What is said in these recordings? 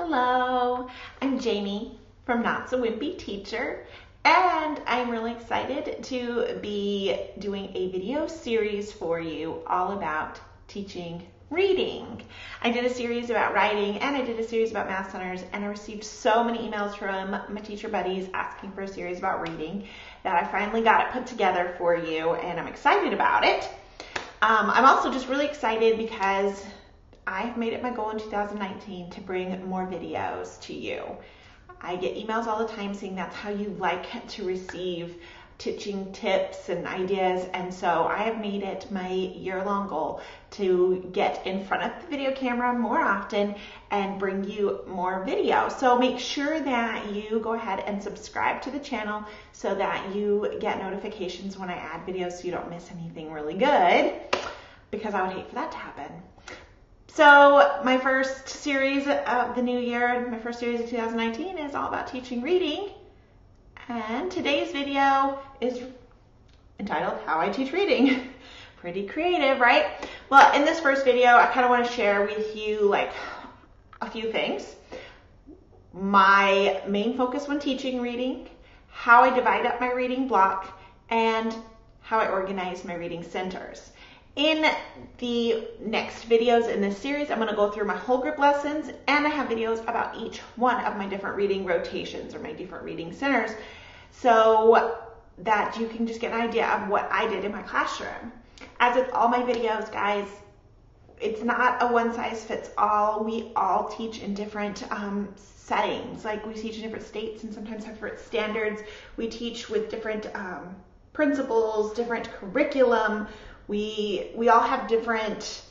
Hello, I'm Jamie from Not So Wimpy Teacher, and I'm really excited to be doing a video series for you all about teaching reading. I did a series about writing and I did a series about math centers, and I received so many emails from my teacher buddies asking for a series about reading that I finally got it put together for you, and I'm excited about it. I'm also just really excited because I've made it my goal in 2019 to bring more videos to you. I get emails all the time saying that's how you like to receive teaching tips and ideas, and so I have made it my year-long goal to get in front of the video camera more often and bring you more video. So make sure that you go ahead and subscribe to the channel so that you get notifications when I add videos so you don't miss anything really good, because I would hate for that to happen. So my first series of the new year, my first series of 2019 is all about teaching reading. And today's video is entitled How I Teach Reading. Pretty creative, right? Well, in this first video, I kind of want to share with you like a few things. My main focus when teaching reading, how I divide up my reading block, and how I organize my reading centers. In the next videos in this series, I'm going to go through my whole group lessons, and I have videos about each one of my different reading rotations or my different reading centers, so that you can just get an idea of what I did in my classroom. As with all my videos, guys, it's not a one-size-fits-all. We all teach in different settings. Like, we teach in different states and sometimes have different standards. We teach with different principles, different curriculum. We all have different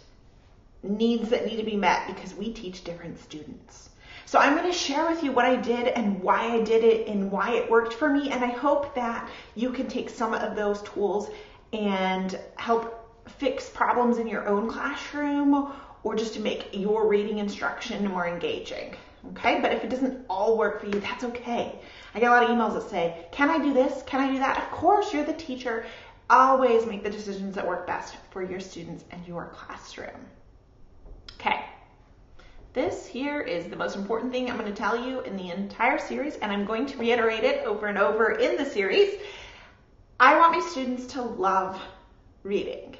needs that need to be met because we teach different students. So I'm going to share with you what I did and why I did it and why it worked for me. And I hope that you can take some of those tools and help fix problems in your own classroom, or just to make your reading instruction more engaging. Okay, but if it doesn't all work for you, that's okay. I get a lot of emails that say, can I do this? Can I do that? Of course, you're the teacher. Always make the decisions that work best for your students and your classroom. Okay, this here is the most important thing I'm going to tell you in the entire series, and I'm going to reiterate it over and over in the series. I want my students to love reading.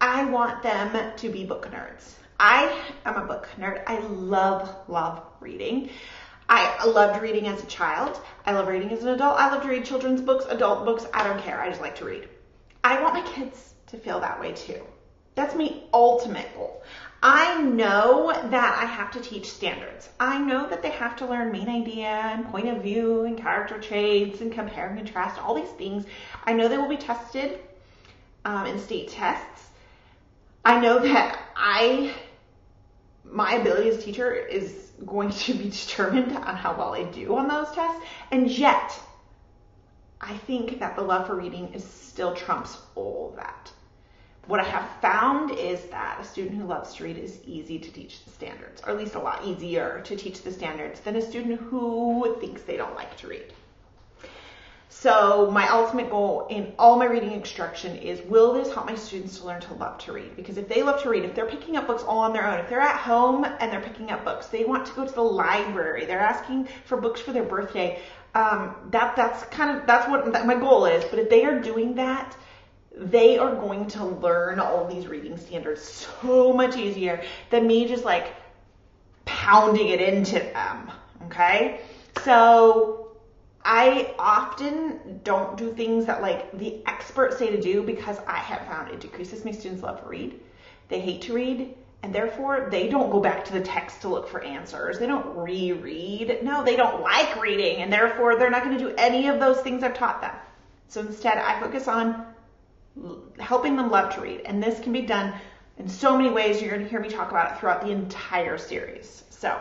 I want them to be book nerds. I am a book nerd. I love reading. I loved reading as a child. I love reading as an adult. I love to read children's books, adult books. I don't care. I just like to read. I want my kids to feel that way too. That's my ultimate goal. I know that I have to teach standards. I know that they have to learn main idea and point of view and character traits and compare and contrast, all these things. I know they will be tested in state tests. I know that my ability as a teacher is going to be determined on how well I do on those tests, and yet I think that the love for reading is still trumps all of that. What I have found is that a student who loves to read is easy to teach the standards, or at least a lot easier to teach the standards than a student who thinks they don't like to read. So my ultimate goal in all my reading instruction is, will this help my students to learn to love to read? Because if they love to read, if they're picking up books all on their own, if they're at home and they're picking up books, they want to go to the library, they're asking for books for their birthday, that's what my goal is. But if they are doing that, they are going to learn all these reading standards so much easier than me just like pounding it into them, okay? So I often don't do things that like the experts say to do, because I have found it decreases my students' love to read. They hate to read, and therefore they don't go back to the text to look for answers. They don't reread. No, they don't like reading, and therefore they're not going to do any of those things I've taught them. So instead, I focus on helping them love to read, and this can be done in so many ways. You're going to hear me talk about it throughout the entire series. So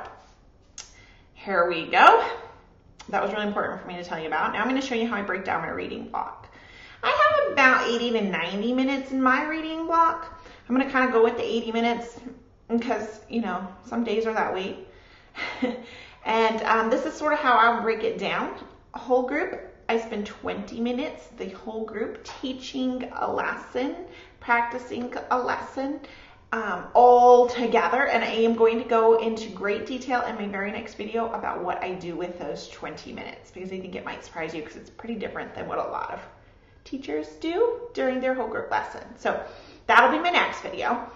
here we go. That was really important for me to tell you about. Now I'm going to show you how I break down my reading block. I have about 80 to 90 minutes in my reading block. I'm going to kind of go with the 80 minutes because, you know, some days are that way. And this is sort of how I'll break it down. A whole group, I spend 20 minutes, the whole group, teaching a lesson, practicing a lesson, all together, and I am going to go into great detail in my very next video about what I do with those 20 minutes, because I think it might surprise you because it's pretty different than what a lot of teachers do during their whole group lesson. So that'll be my next video.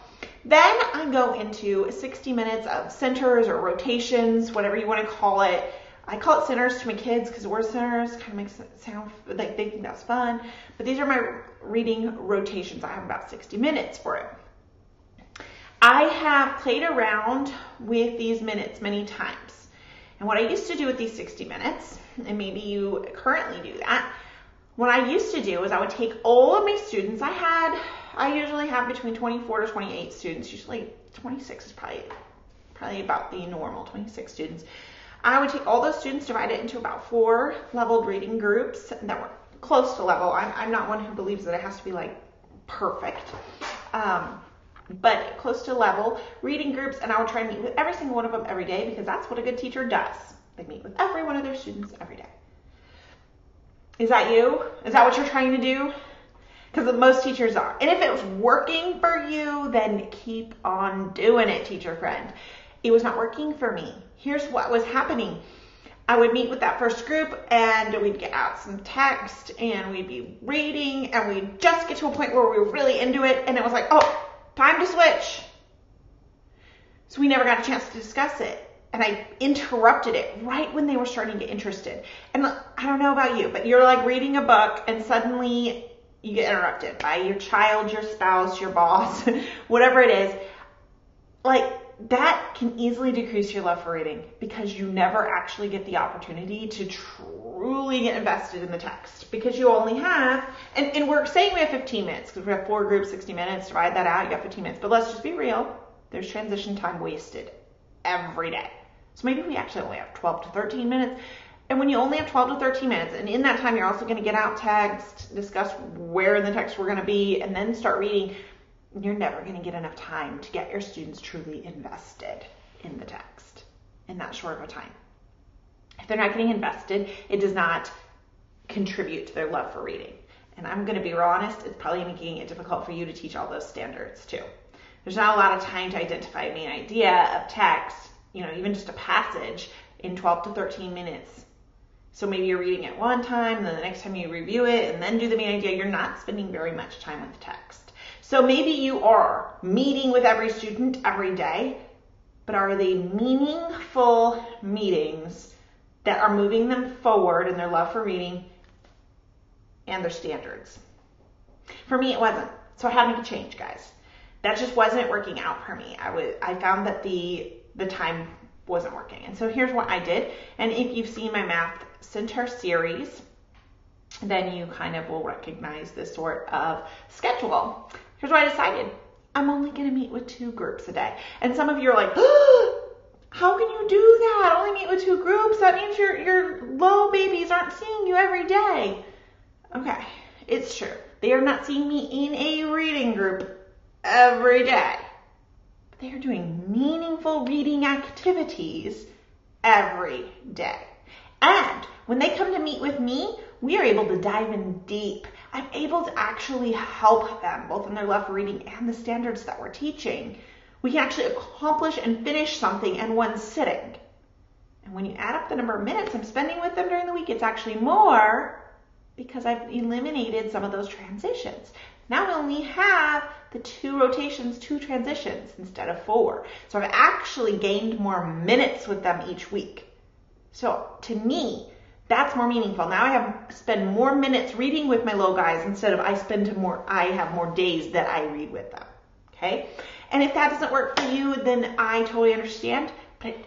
Then I go into 60 minutes of centers or rotations, whatever you want to call it. I call it centers to my kids because the word centers kind of makes it sound like they think that's fun. But these are my reading rotations. I have about 60 minutes for it. I have played around with these minutes many times. And what I used to do with these 60 minutes, and maybe you currently do that, what I used to do is I would take all of my students. I usually have between 24 to 28 students. Usually 26 is probably about the normal, 26 students. I would take all those students, divide it into about 4 leveled reading groups that were close to level. I'm not one who believes that it has to be like perfect. But close to level reading groups, and I would try and meet with every single one of them every day, because that's what a good teacher does. They meet with every one of their students every day. Is that you? Is that what you're trying to do? Because most teachers are. And if it's working for you, then keep on doing it, teacher friend. It was not working for me. Here's what was happening. I would meet with that first group, and we'd get out some text, and we'd be reading, and we'd just get to a point where we were really into it, and it was like, oh, time to switch. So we never got a chance to discuss it. And I interrupted it right when they were starting to get interested. And I don't know about you, but you're like reading a book and suddenly you get interrupted by your child, your spouse, your boss, whatever it is. Like, that can easily decrease your love for reading because you never actually get the opportunity to truly get invested in the text, because you only have, and we're saying we have 15 minutes because we have 4 groups, 60 minutes, divide that out, you got 15 minutes. But let's just be real. There's transition time wasted every day. So maybe we actually only have 12 to 13 minutes. And when you only have 12 to 13 minutes, and in that time you're also going to get out text, discuss where in the text we're going to be, and then start reading, you're never going to get enough time to get your students truly invested in the text in that short of a time. If they're not getting invested, it does not contribute to their love for reading. And I'm going to be real honest, it's probably making it difficult for you to teach all those standards too. There's not a lot of time to identify a main idea of text, even just a passage, in 12 to 13 minutes. So maybe you're reading it one time, and then the next time you review it and then do the main idea, you're not spending very much time with the text. So maybe you are meeting with every student every day, but are they meaningful meetings that are moving them forward in their love for reading and their standards? For me, it wasn't. So I had to make a change, guys. That just wasn't working out for me. I found that the time wasn't working. And so here's what I did. And if you've seen my Math Center series, then you kind of will recognize this sort of schedule. Here's what I decided. I'm only going to meet with 2 groups a day. And some of you are like, oh, how can you do that? Only meet with 2 groups? That means your little babies aren't seeing you every day. Okay, it's true. They are not seeing me in a reading group every day. But they are doing meaningful reading activities every day. And when they come to meet with me, we are able to dive in deep. I'm able to actually help them, both in their love for reading and the standards that we're teaching. We can actually accomplish and finish something in one sitting. And when you add up the number of minutes I'm spending with them during the week, it's actually more because I've eliminated some of those transitions. Now we only have the 2 rotations, 2 transitions instead of 4. So I've actually gained more minutes with them each week. So to me, that's more meaningful. Now I spend more minutes reading with my little guys instead of I have more days that I read with them. Okay? And if that doesn't work for you, then I totally understand, but it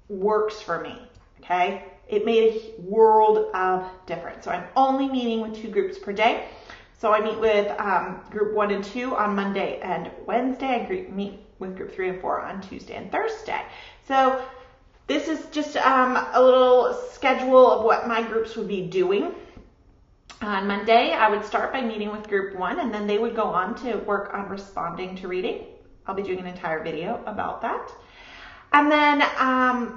works for me. Okay? It made a world of difference. So I'm only meeting with 2 groups per day. So I meet with group 1 and 2 on Monday and Wednesday. I meet with group 3 and 4 on Tuesday and Thursday. So this is just a little schedule of what my groups would be doing. On Monday, I would start by meeting with group 1, and then they would go on to work on responding to reading. I'll be doing an entire video about that. And then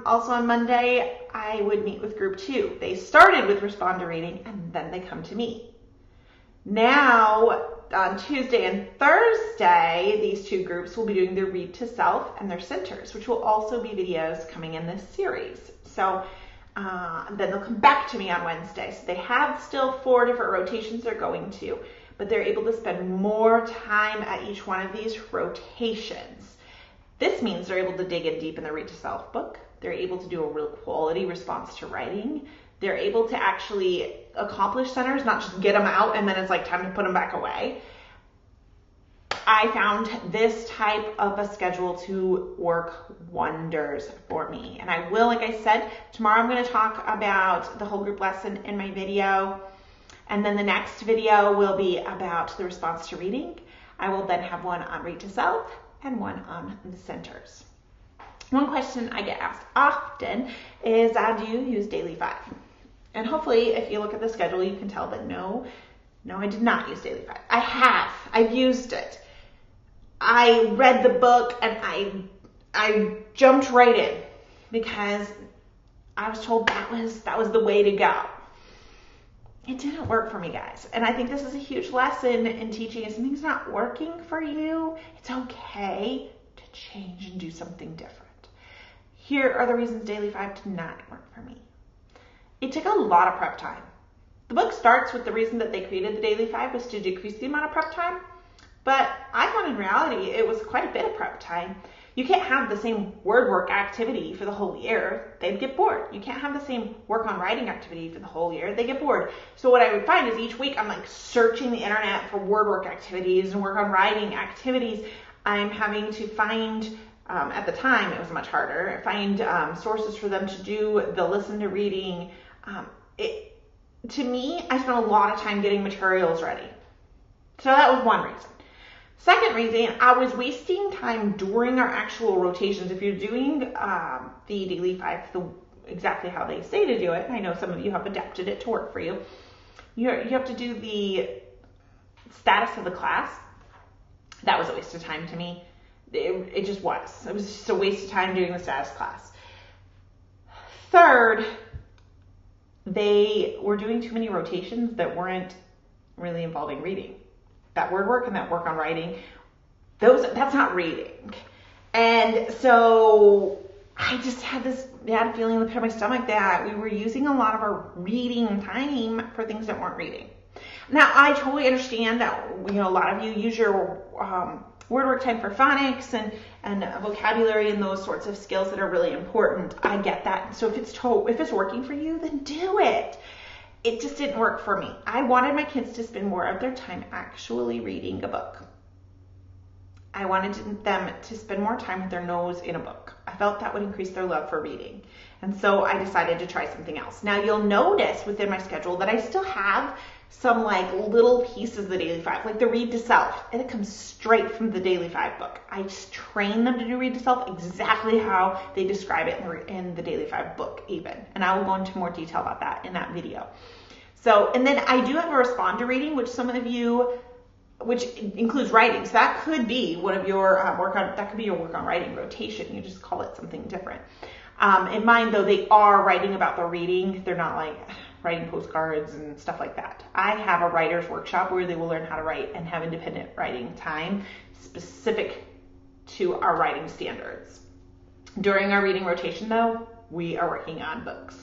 also on Monday, I would meet with group 2. They started with respond to reading, and then they come to me. Now, on Tuesday and Thursday, these two groups will be doing their read to self and their centers, which will also be videos coming in this series. So then they'll come back to me on Wednesday. So they have still 4 different rotations they're going to, but they're able to spend more time at each one of these rotations. This means they're able to dig in deep in the read to self book. They're able to do a real quality response to writing. They're able to actually accomplish centers, not just get them out and then it's like time to put them back away. I found this type of a schedule to work wonders for me. And I will, like I said, tomorrow I'm going to talk about the whole group lesson in my video. And then the next video will be about the response to reading. I will then have one on read to self and one on the centers. One question I get asked often is, do you use Daily 5? And hopefully if you look at the schedule, you can tell that no, I did not use Daily 5. I have. I've used it. I read the book and I jumped right in because I was told that was the way to go. It didn't work for me, guys. And I think this is a huge lesson in teaching. If something's not working for you, it's okay to change and do something different. Here are the reasons Daily 5 did not work for me. It took a lot of prep time. The book starts with the reason that they created the Daily 5 was to decrease the amount of prep time, but I found in reality it was quite a bit of prep time. You can't have the same word work activity for the whole year. They'd get bored. You can't have the same work on writing activity for the whole year. They get bored. So what I would find is each week I'm like searching the internet for word work activities and work on writing activities. I'm having to find, at the time it was much harder, find sources for them to do the listen to reading. To me, I spent a lot of time getting materials ready. So that was one reason. Second reason, I was wasting time during our actual rotations. If you're doing the Daily 5 exactly how they say to do it, and I know some of you have adapted it to work for you, you have to do the status of the class. That was a waste of time to me. It just was. It was just a waste of time doing the status class. Third, they were doing too many rotations that weren't really involving reading. That word work and that work on writing, that's not reading. And so I just had this bad feeling in the pit of my stomach that we were using a lot of our reading time for things that weren't reading. Now, I totally understand that, a lot of you use your word work time for phonics and vocabulary and those sorts of skills that are really important. I get that. So if it's working for you, then do it. It just didn't work for me. I wanted my kids to spend more of their time actually reading a book. I wanted them to spend more time with their nose in a book. I felt that would increase their love for reading. And so I decided to try something else. Now you'll notice within my schedule that I still have some like little pieces of the Daily 5, like the read to self, and it comes straight from the Daily 5 book. I just train them to do read to self exactly how they describe it in the Daily 5 book even. And I will go into more detail about that in that video. So, and then I do have a respond to reading, which includes writing. So that could be one of your work on writing rotation. You just call it something different. In mine though, they are writing about the reading. They're not like writing postcards and stuff like that. I have a writer's workshop where they will learn how to write and have independent writing time specific to our writing standards. During our reading rotation though, we are working on books.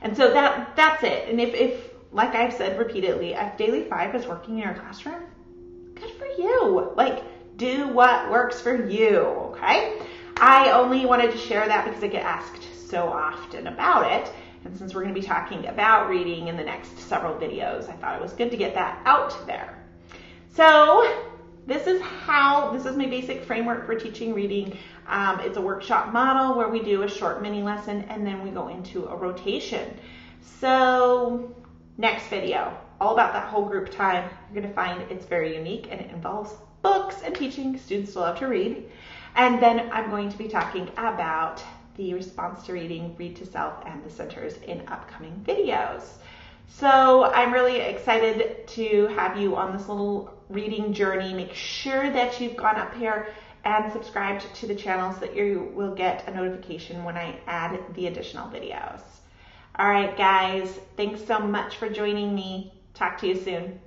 And so that's it. And if like I've said repeatedly, if Daily 5 is working in your classroom, good for you. Like, do what works for you, okay? I only wanted to share that because I get asked so often about it. And since we're going to be talking about reading in the next several videos, I thought it was good to get that out there. So this is my basic framework for teaching reading. It's a workshop model where we do a short mini lesson and then we go into a rotation. So next video, all about that whole group time. You're going to find it's very unique and it involves books and teaching students to love to read. And then I'm going to be talking about the response to reading, read to self, and the centers in upcoming videos. So I'm really excited to have you on this little reading journey. Make sure that you've gone up here and subscribed to the channel so that you will get a notification when I add the additional videos. All right, guys, thanks so much for joining me. Talk to you soon.